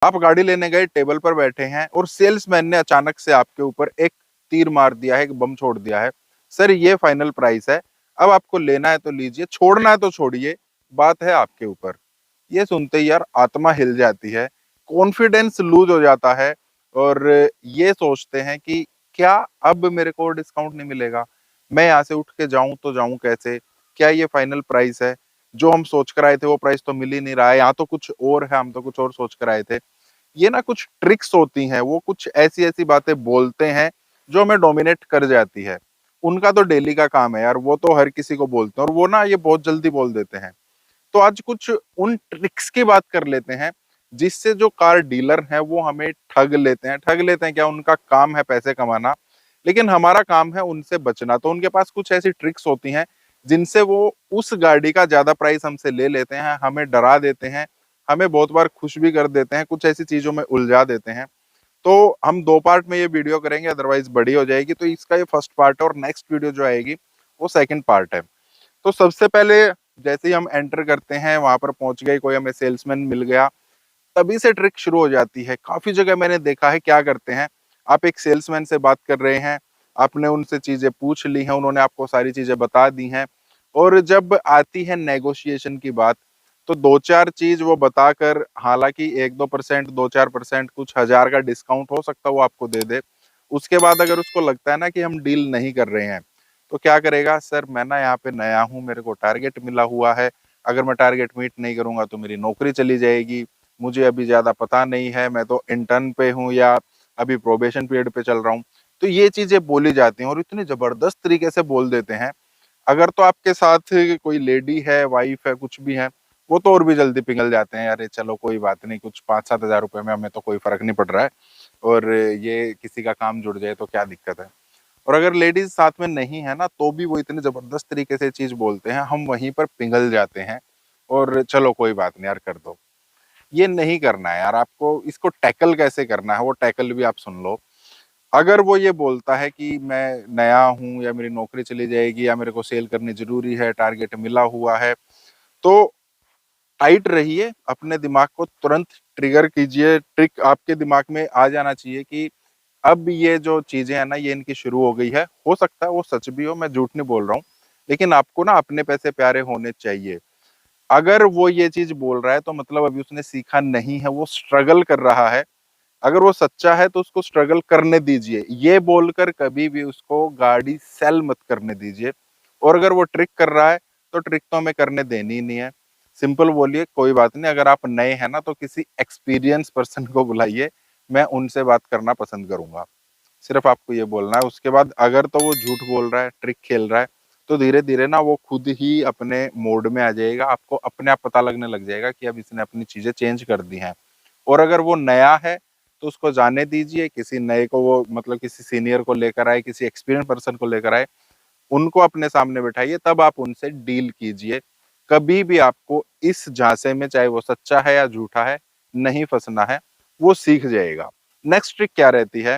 आप गाड़ी लेने गए, टेबल पर बैठे हैं और सेल्समैन ने अचानक से आपके ऊपर एक तीर मार दिया है, एक बम छोड़ दिया है। सर ये फाइनल प्राइस है, अब आपको लेना है तो लीजिए, छोड़ना है तो छोड़िए, बात है आपके ऊपर। ये सुनते ही यार आत्मा हिल जाती है, कॉन्फिडेंस लूज हो जाता है और ये सोचते हैं कि क्या अब मेरे को डिस्काउंट नहीं मिलेगा, मैं यहाँ से उठ के जाऊं तो जाऊं कैसे, क्या ये फाइनल प्राइस है, जो हम सोच कर आए थे वो प्राइस तो मिल ही नहीं रहा है, यहाँ तो कुछ और है, हम तो कुछ और सोच कर आए थे। ये ना कुछ ट्रिक्स होती हैं, वो कुछ ऐसी ऐसी बातें बोलते हैं जो हमें डोमिनेट कर जाती है। उनका तो डेली का काम है यार, वो तो हर किसी को बोलते हैं और वो ना ये बहुत जल्दी बोल देते हैं। तो आज कुछ उन ट्रिक्स की बात कर लेते हैं जिससे जो कार डीलर हैं वो हमें ठग लेते हैं। ठग लेते हैं क्या, उनका काम है पैसे कमाना, लेकिन हमारा काम है उनसे बचना। तो उनके पास कुछ ऐसी ट्रिक्स होती हैं जिनसे वो उस गाड़ी का ज्यादा प्राइस हमसे ले लेते हैं, हमें डरा देते हैं, हमें बहुत बार खुश भी कर देते हैं, कुछ ऐसी चीजों में उलझा देते हैं। तो हम दो पार्ट में ये वीडियो करेंगे, अदरवाइज बड़ी हो जाएगी। तो इसका ये फर्स्ट पार्ट है और नेक्स्ट वीडियो जो आएगी वो सेकंड पार्ट है। तो सबसे पहले जैसे ही हम एंटर करते हैं, वहां पर पहुंच गए, कोई हमें सेल्समैन मिल गया, तभी से ट्रिक शुरू हो जाती है। काफी जगह मैंने देखा है क्या करते हैं, आप एक सेल्समैन से बात कर रहे हैं, आपने उनसे चीजें पूछ ली हैं, उन्होंने आपको सारी चीजें बता दी हैं, और जब आती है नेगोशिएशन की बात, तो दो चार चीज वो बताकर, हालांकि 1-2%, 2-4% कुछ हजार का डिस्काउंट हो सकता है वो आपको दे दे। उसके बाद अगर उसको लगता है ना कि हम डील नहीं कर रहे हैं, तो क्या करेगा, सर मैं ना यहाँ पे नया हूँ, मेरे को टारगेट मिला हुआ है, अगर मैं टारगेट मीट नहीं करूंगा तो मेरी नौकरी चली जाएगी, मुझे अभी ज्यादा पता नहीं है, मैं तो इंटर्न पे हूँ या अभी प्रोबेशन पीरियड पे चल रहा हूँ। तो ये चीजें बोली जाती हैं और इतनी जबरदस्त तरीके से बोल देते हैं। अगर तो आपके साथ कोई लेडी है, वाइफ है, कुछ भी है, वो तो और भी जल्दी पिघल जाते हैं, अरे चलो कोई बात नहीं, कुछ 5-7 हजार रुपए में हमें तो कोई फर्क नहीं पड़ रहा है, और ये किसी का काम जुड़ जाए तो क्या दिक्कत है। और अगर लेडीज साथ में नहीं है ना, तो भी वो इतने जबरदस्त तरीके से चीज बोलते हैं, हम वहीं पर पिघल जाते हैं और चलो कोई बात नहीं यार कर दो। ये नहीं करना है यार, आपको इसको टैकल कैसे करना है वो टैकल भी आप सुन लो। अगर वो ये बोलता है कि मैं नया हूं या मेरी नौकरी चली जाएगी या मेरे को सेल करनी जरूरी है, टारगेट मिला हुआ है, तो टाइट रहिए, अपने दिमाग को तुरंत ट्रिगर कीजिए। ट्रिक आपके दिमाग में आ जाना चाहिए कि अब ये जो चीजें है ना, ये इनकी शुरू हो गई है, हो सकता है वो सच भी हो, मैं झूठ नहीं बोल रहा हूँ, लेकिन आपको ना अपने पैसे प्यारे होने चाहिए। अगर वो ये चीज बोल रहा है तो मतलब अभी उसने सीखा नहीं है, वो स्ट्रगल कर रहा है। अगर वो सच्चा है तो उसको स्ट्रगल करने दीजिए, ये बोलकर कभी भी उसको गाड़ी सेल मत करने दीजिए। और अगर वो ट्रिक कर रहा है तो ट्रिक तो हमें करने देनी ही नहीं है, सिंपल बोलिए कोई बात नहीं, अगर आप नए हैं ना तो किसी एक्सपीरियंस पर्सन को बुलाइए, मैं उनसे बात करना पसंद करूंगा। सिर्फ आपको ये बोलना है। उसके बाद अगर तो वो झूठ बोल रहा है, ट्रिक खेल रहा है, तो धीरे धीरे ना वो खुद ही अपने मोड में आ जाएगा, आपको अपने आप पता लगने लग जाएगा कि अब इसने अपनी चीजें चेंज कर दी हैं। और अगर वो नया है तो उसको जाने दीजिए, किसी नए को वो मतलब किसी सीनियर को लेकर आए, किसी एक्सपीरियंस पर्सन को लेकर आए, उनको अपने सामने बैठाइए, तब आप उनसे डील कीजिए। कभी भी आपको इस झांसे में, चाहे वो सच्चा है या झूठा है, नहीं फंसना है, वो सीख जाएगा। नेक्स्ट ट्रिक क्या रहती है,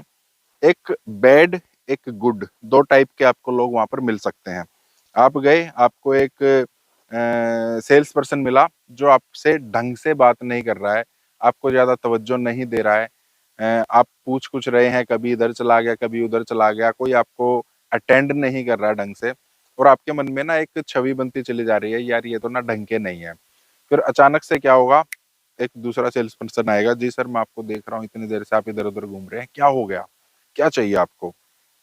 एक बैड, एक गुड, दो टाइप के आपको लोग वहां पर मिल सकते हैं। आप गए, आपको एक सेल्स पर्सन मिला जो आपसे ढंग से बात नहीं कर रहा है, आपको ज्यादा तवज्जो नहीं दे रहा है, आप पूछ कुछ रहे हैं, कभी इधर चला गया कभी उधर चला गया, कोई आपको अटेंड नहीं कर रहा ढंग से, और आपके मन में ना एक छवि बनती चली जा रही है, यार ये तो ना ढंग के नहीं है। फिर अचानक से क्या होगा, एक दूसरा सेल्स पर्सन आएगा, जी सर मैं आपको देख रहा हूँ इतनी देर से आप इधर उधर घूम रहे हैं, क्या हो गया, क्या चाहिए आपको।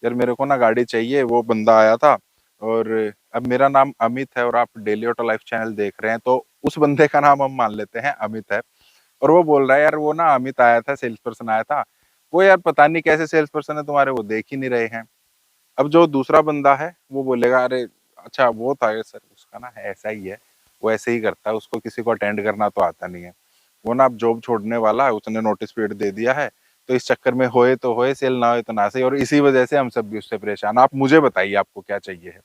यार मेरे को ना गाड़ी चाहिए, वो बंदा आया था, और अब मेरा नाम अमित है और आप डेली ऑटो लाइफ चैनल देख रहे हैं, तो उस बंदे का नाम हम मान लेते हैं अमित है। और वो बोल रहा है, यार वो ना अमित आया था, सेल्स पर्सन आया था, वो यार पता नहीं कैसे सेल्स पर्सन है तुम्हारे, वो देख ही नहीं रहे हैं। अब जो दूसरा बंदा है वो बोलेगा, अरे अच्छा वो था सर, उसका ना ऐसा ही है, वो ऐसे ही करता है, उसको किसी को अटेंड करना तो आता नहीं है, वो ना अब जॉब छोड़ने वाला है, उसने नोटिस पीरियड दे दिया है, तो इस चक्कर में होए तो होए सेल, ना होए तो ना सही, और इसी वजह से हम सब भी उससे परेशान। आप मुझे बताइए आपको क्या चाहिए है।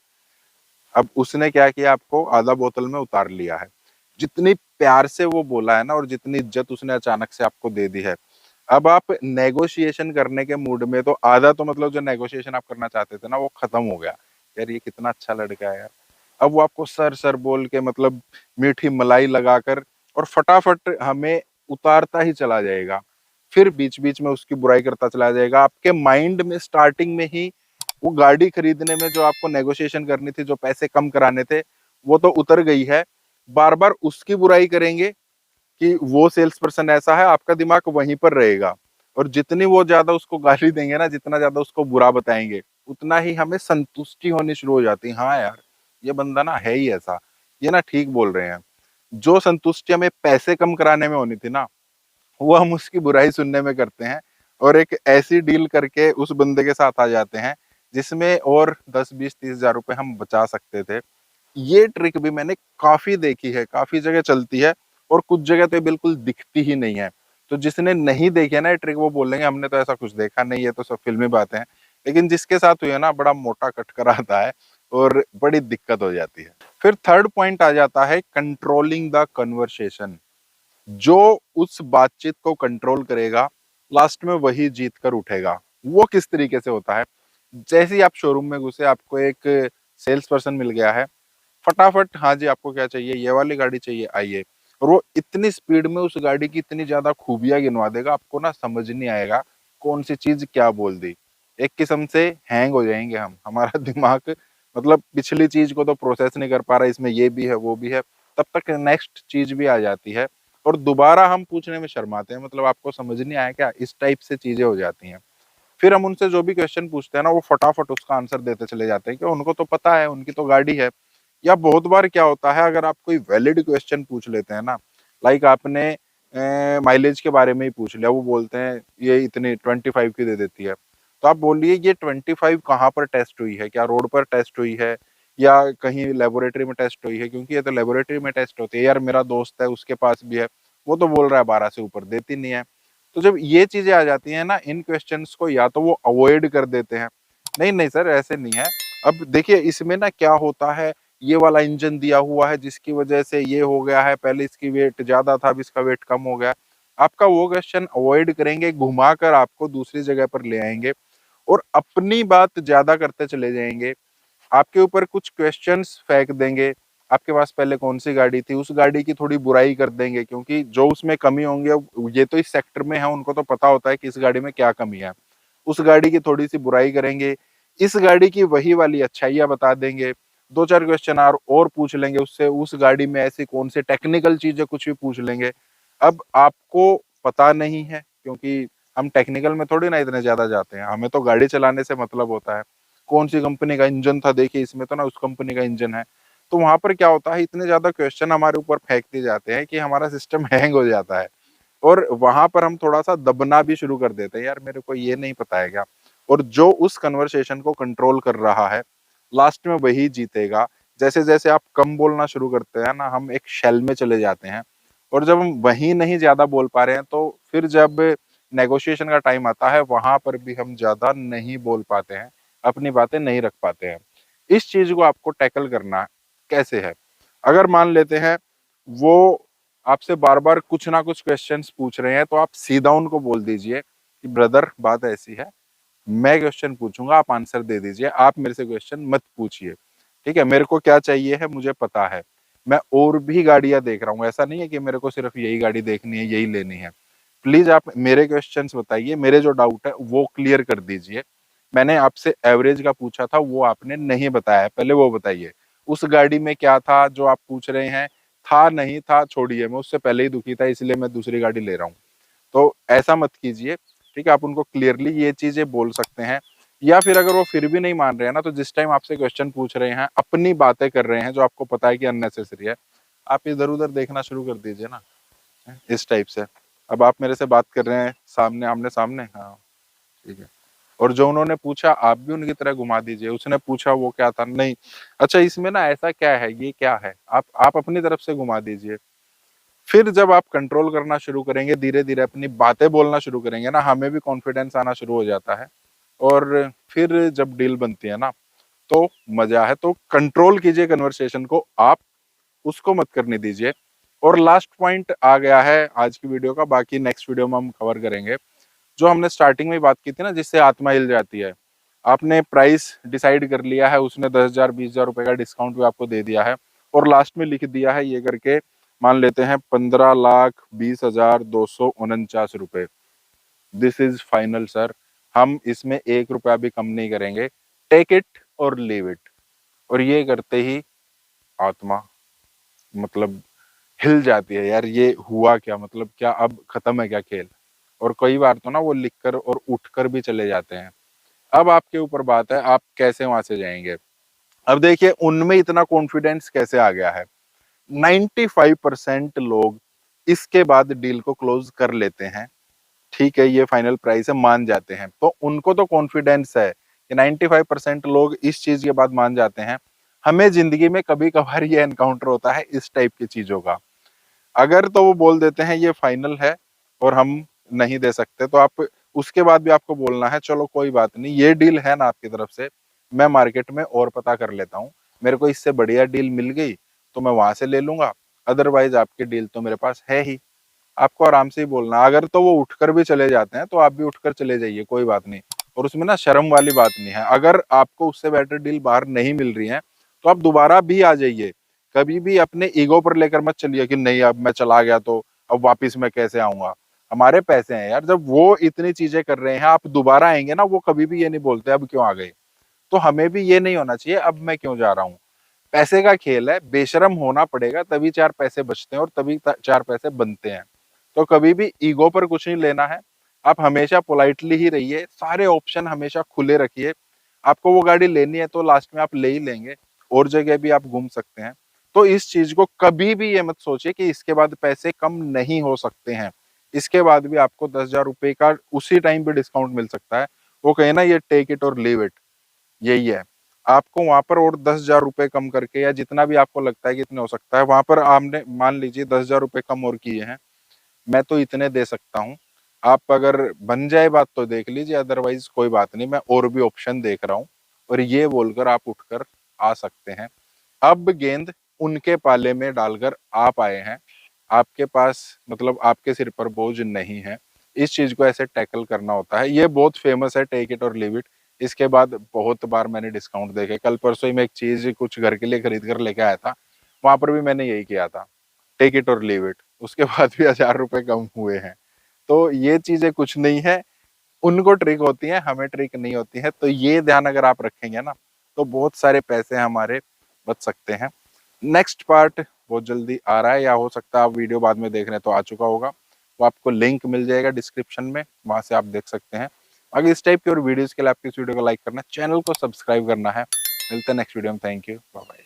अब उसने क्या किया, आपको आधा बोतल में उतार लिया है। जितनी प्यार से वो बोला है ना, और जितनी इज्जत उसने अचानक से आपको दे दी है, अब आप नेगोशिएशन करने के मूड में, तो आधा तो मतलब जो नेगोशिएशन आप करना चाहते थे ना वो खत्म हो गया। यार ये कितना अच्छा लड़का है यार, अब वो आपको सर सर बोल के मतलब मीठी मलाई लगाकर और फटाफट हमें उतारता ही चला जाएगा, फिर बीच बीच में उसकी बुराई करता चला जाएगा। आपके माइंड में स्टार्टिंग में ही वो गाड़ी खरीदने में जो आपको नेगोशिएशन करनी थी, जो पैसे कम कराने थे, वो तो उतर गई है। बार बार उसकी बुराई करेंगे कि वो सेल्स पर्सन ऐसा है, आपका दिमाग वहीं पर रहेगा। और जितनी वो ज्यादा उसको गाली देंगे ना, जितना ज्यादा उसको बुरा बताएंगे, उतना ही हमें संतुष्टि होनी शुरू हो जाती है। हाँ यार, ये बंदा ना है ही ऐसा, ये ना ठीक बोल रहे हैं। जो संतुष्टि हमें पैसे कम कराने में होनी थी ना, वो हम उसकी बुराई सुनने में करते हैं, और एक ऐसी डील करके उस बंदे के साथ आ जाते हैं जिसमें और 10 20 30 हजार रुपए हम बचा सकते थे। ये ट्रिक भी मैंने काफी देखी है, काफी जगह चलती है, और कुछ जगह तो ये बिल्कुल दिखती ही नहीं है। तो जिसने नहीं देखी है ना ये ट्रिक, वो बोलेंगे हमने तो ऐसा कुछ देखा नहीं है, तो सब फिल्मी बातें हैं। लेकिन जिसके साथ हुई है ना, बड़ा मोटा कटकर आता है और बड़ी दिक्कत हो जाती है। फिर थर्ड पॉइंट आ जाता है कंट्रोलिंग द कन्वर्सेशन। जो उस बातचीत को कंट्रोल करेगा, लास्ट में वही जीत कर उठेगा। वो किस तरीके से होता है? जैसे ही आप शोरूम में घुसे, आपको एक सेल्स पर्सन मिल गया है, फटाफट हाँ जी आपको क्या चाहिए, ये वाली गाड़ी चाहिए, आइए। और वो इतनी स्पीड में उस गाड़ी की इतनी ज्यादा खूबियां गिनवा देगा, आपको ना समझ नहीं आएगा कौन सी चीज क्या बोल दी। एक किस्म से हैंग हो जाएंगे हम, हमारा दिमाग मतलब पिछली चीज को तो प्रोसेस नहीं कर पा रहा, इसमें ये भी है वो भी है, तब तक नेक्स्ट चीज भी आ जाती है और दोबारा हम पूछने में शर्माते हैं, मतलब आपको समझ नहीं आया क्या, इस टाइप से चीजें हो जाती हैं। फिर हम उनसे जो भी क्वेश्चन पूछते हैं ना, वो फटाफट उसका आंसर देते चले जाते हैं कि उनको तो पता है, उनकी तो गाड़ी है। या बहुत बार क्या होता है, अगर आप कोई वैलिड क्वेश्चन पूछ लेते हैं ना, लाइक आपने माइलेज के बारे में ही पूछ लिया, वो बोलते हैं ये इतनी 25 की दे देती है, तो आप बोलिए ये 25 कहाँ पर टेस्ट हुई है, क्या रोड पर टेस्ट हुई है या कहीं लेबोरेटरी में टेस्ट हुई है, क्योंकि ये तो लेबोरेटरी में टेस्ट होती है। यार मेरा दोस्त है, उसके पास भी है, वो तो बोल रहा है 12 से ऊपर देती नहीं है। तो जब ये चीजें आ जाती हैं ना, इन क्वेश्चंस को या तो वो अवॉइड कर देते हैं, नहीं नहीं सर ऐसे नहीं है, अब देखिए इसमें ना क्या होता है, ये वाला इंजन दिया हुआ है जिसकी वजह से ये हो गया है, पहले इसकी वेट ज्यादा था, अब इसका वेट कम हो गया। आपका वो क्वेश्चन अवॉइड करेंगे, घुमा कर आपको दूसरी जगह पर ले आएंगे और अपनी बात ज्यादा करते चले जाएंगे। आपके ऊपर कुछ क्वेश्चंस फेंक देंगे, आपके पास पहले कौन सी गाड़ी थी, उस गाड़ी की थोड़ी बुराई कर देंगे, क्योंकि जो उसमें कमी होंगे ये तो इस सेक्टर में है, उनको तो पता होता है कि इस गाड़ी में क्या कमी है। उस गाड़ी की थोड़ी सी बुराई करेंगे, इस गाड़ी की वही वाली अच्छाइयां बता देंगे, दो चार क्वेश्चन और पूछ लेंगे उससे, उस गाड़ी में ऐसी कौन सी टेक्निकल चीजें कुछ भी पूछ लेंगे। अब आपको पता नहीं है, क्योंकि हम टेक्निकल में थोड़ी ना इतने ज्यादा जाते हैं, हमें तो गाड़ी चलाने से मतलब होता है। कौन सी कंपनी का इंजन था, देखिए इसमें तो ना उस कंपनी का इंजन है। तो वहां पर क्या होता है, इतने ज्यादा क्वेश्चन हमारे ऊपर फेंक दिए जाते हैं कि हमारा सिस्टम हैंग हो जाता है, और वहां पर हम थोड़ा सा दबना भी शुरू कर देते हैं, यार मेरे को ये नहीं पता है क्या। और जो उस कन्वर्सेशन को कंट्रोल कर रहा है, लास्ट में वही जीतेगा। जैसे जैसे आप कम बोलना शुरू करते हैं ना, हम एक शेल में चले जाते हैं, और जब हम वही नहीं ज्यादा बोल पा रहे हैं, तो फिर जब नेगोशिएशन का टाइम आता है, वहां पर भी हम ज्यादा नहीं बोल पाते हैं, अपनी बातें नहीं रख पाते हैं। इस चीज को आपको टैकल करना कैसे है? अगर मान लेते हैं वो आपसे बार बार कुछ ना कुछ क्वेश्चंस पूछ रहे हैं, तो आप सीधा उनको बोल दीजिए कि ब्रदर बात ऐसी है, मैं क्वेश्चन पूछूंगा, आप आंसर दे दीजिए, आप मेरे से क्वेश्चन मत पूछिए, ठीक है? मेरे को क्या चाहिए है मुझे पता है, मैं और भी गाड़ियां देख रहा हूँ, ऐसा नहीं है कि मेरे को सिर्फ यही गाड़ी देखनी है, यही लेनी है। प्लीज आप मेरे क्वेश्चंस बताइए, मेरे जो डाउट है वो क्लियर कर दीजिए। मैंने आपसे एवरेज का पूछा था, वो आपने नहीं बताया, पहले वो बताइए। उस गाड़ी में क्या था जो आप पूछ रहे हैं, था नहीं था छोड़िए, मैं उससे पहले ही दुखी था, इसलिए मैं दूसरी गाड़ी ले रहा हूँ। तो ऐसा मत कीजिए, ठीक है? आप उनको क्लियरली ये चीजें बोल सकते हैं। या फिर अगर वो फिर भी नहीं मान रहे हैं ना, तो जिस टाइम आपसे क्वेश्चन पूछ रहे हैं, अपनी बातें कर रहे हैं जो आपको पता है कि अननेसेसरी है, आप इधर उधर देखना शुरू कर दीजिए ना, इस टाइप से। अब आप मेरे से बात कर रहे हैं सामने आमने सामने, हाँ ठीक है, और जो उन्होंने पूछा आप भी उनकी तरह घुमा दीजिए, उसने पूछा वो क्या था, नहीं अच्छा इसमें ना ऐसा क्या है, ये क्या है, आप अपनी तरफ से घुमा दीजिए। फिर जब आप कंट्रोल करना शुरू करेंगे, धीरे धीरे अपनी बातें बोलना शुरू करेंगे ना, हमें भी कॉन्फिडेंस आना शुरू हो जाता है, और फिर जब डील बनती है ना, तो मजा है। तो कंट्रोल कीजिए कन्वर्सेशन को, आप उसको मत करने दीजिए। और लास्ट पॉइंट आ गया है आज की वीडियो का, बाकी नेक्स्ट वीडियो में हम कवर करेंगे। जो हमने स्टार्टिंग में बात की थी ना, जिससे आत्मा हिल जाती है, आपने प्राइस डिसाइड कर लिया है, उसने 10,000 20,000 रुपए का डिस्काउंट भी आपको दे दिया है, और लास्ट में लिख दिया है ये करके मान लेते हैं 15,20,249 रुपए। दिस इज फाइनल सर, हम इसमें 1 रुपया भी कम नहीं करेंगे। टेक इट और लीव इट। और ये करते ही आत्मा मतलब हिल जाती है यार, ये हुआ क्या, मतलब क्या अब खत्म है क्या खेल। और कई बार तो ना वो लिखकर और उठकर भी चले जाते हैं। अब आपके ऊपर बात है, आप कैसे वहां से जाएंगे। अब देखिए उनमें इतना कॉन्फिडेंस कैसे आ गया है। 95% लोग इसके बाद डील को क्लोज कर लेते हैं। ठीक है, ये फाइनल प्राइस है, मान जाते हैं, तो उनको तो कॉन्फिडेंस है कि 95% लोग इस चीज के बाद मान जाते हैं। हमें जिंदगी में कभी कभार ये एनकाउंटर होता है इस टाइप की चीजों का। अगर तो वो बोल देते हैं ये फाइनल है और हम नहीं दे सकते, तो आप उसके बाद भी आपको बोलना है चलो कोई बात नहीं, ये डील है ना आपकी तरफ से, मैं मार्केट में और पता कर लेता हूँ, मेरे को इससे बढ़िया डील मिल गई तो मैं वहां से ले लूंगा, अदरवाइज आपकी डील तो मेरे पास है ही। आपको आराम से ही बोलना। अगर तो वो उठकर भी चले जाते हैं तो आप भी उठकर चले जाइए, कोई बात नहीं। और उसमें ना शर्म वाली बात नहीं है। अगर आपको उससे बेटर डील बाहर नहीं मिल रही है तो आप दोबारा भी आ जाइए। कभी भी अपने ईगो पर लेकर मत चलिए कि नहीं अब मैं चला गया तो अब वापिस मैं कैसे आऊंगा। हमारे पैसे हैं यार, जब वो इतनी चीजें कर रहे हैं आप दोबारा आएंगे ना, वो कभी भी ये नहीं बोलते अब क्यों आ गए। तो हमें भी ये नहीं होना चाहिए अब मैं क्यों जा रहा हूँ। पैसे का खेल है, बेशरम होना पड़ेगा तभी चार पैसे बचते हैं और तभी चार पैसे बनते हैं। तो कभी भी ईगो पर कुछ नहीं लेना है। आप हमेशा पोलाइटली ही रहिए, सारे ऑप्शन हमेशा खुले रखिए। आपको वो गाड़ी लेनी है तो लास्ट में आप ले ही लेंगे, और जगह भी आप घूम सकते हैं। तो इस चीज को कभी भी ये मत सोचिए कि इसके बाद पैसे कम नहीं हो सकते हैं। इसके बाद भी आपको 10,000 रुपए का उसी टाइम पे डिस्काउंट मिल सकता है। वो कहे ना ये टेक इट और लीव इट, यही है। आपको वहां पर और 10,000 रुपए कम करके या जितना भी आपको लगता है कि इतने हो सकता है, वहां पर आपने मान लीजिए 10,000 रुपए कम और किए हैं, मैं तो इतने दे सकता हूँ, आप अगर बन जाए बात तो देख लीजिए, अदरवाइज कोई बात नहीं, मैं और भी ऑप्शन देख रहा हूँ। और ये बोलकर आप उठकर आ सकते हैं। अब गेंद उनके पाले में डालकर आप आए हैं। आपके पास मतलब आपके सिर पर बोझ नहीं है। इस चीज को ऐसे टैकल करना होता है। ये बहुत फेमस है, टेक इट और लीव इट। इसके बाद बहुत बार मैंने डिस्काउंट देखे। कल परसों ही मैं एक चीज कुछ घर के लिए खरीद कर लेके आया था, वहां पर भी मैंने यही किया था, टेक इट और लीव इट। उसके बाद भी 1,000 रुपए कम हुए हैं। तो ये चीजें कुछ नहीं है, उनको ट्रिक होती है, हमें ट्रिक नहीं होती है। तो ये ध्यान अगर आप रखेंगे ना, तो बहुत सारे पैसे हमारे बच सकते हैं। नेक्स्ट पार्ट बहुत जल्दी आ रहा है, या हो सकता है आप वीडियो बाद में देख रहे हैं तो आ चुका होगा। वो आपको लिंक मिल जाएगा डिस्क्रिप्शन में, वहां से आप देख सकते हैं। अगर इस टाइप की और वीडियोस के लिए आपको इस वीडियो को लाइक करना है, चैनल को सब्सक्राइब करना है। मिलते हैं नेक्स्ट वीडियो में। Thank you, bye bye.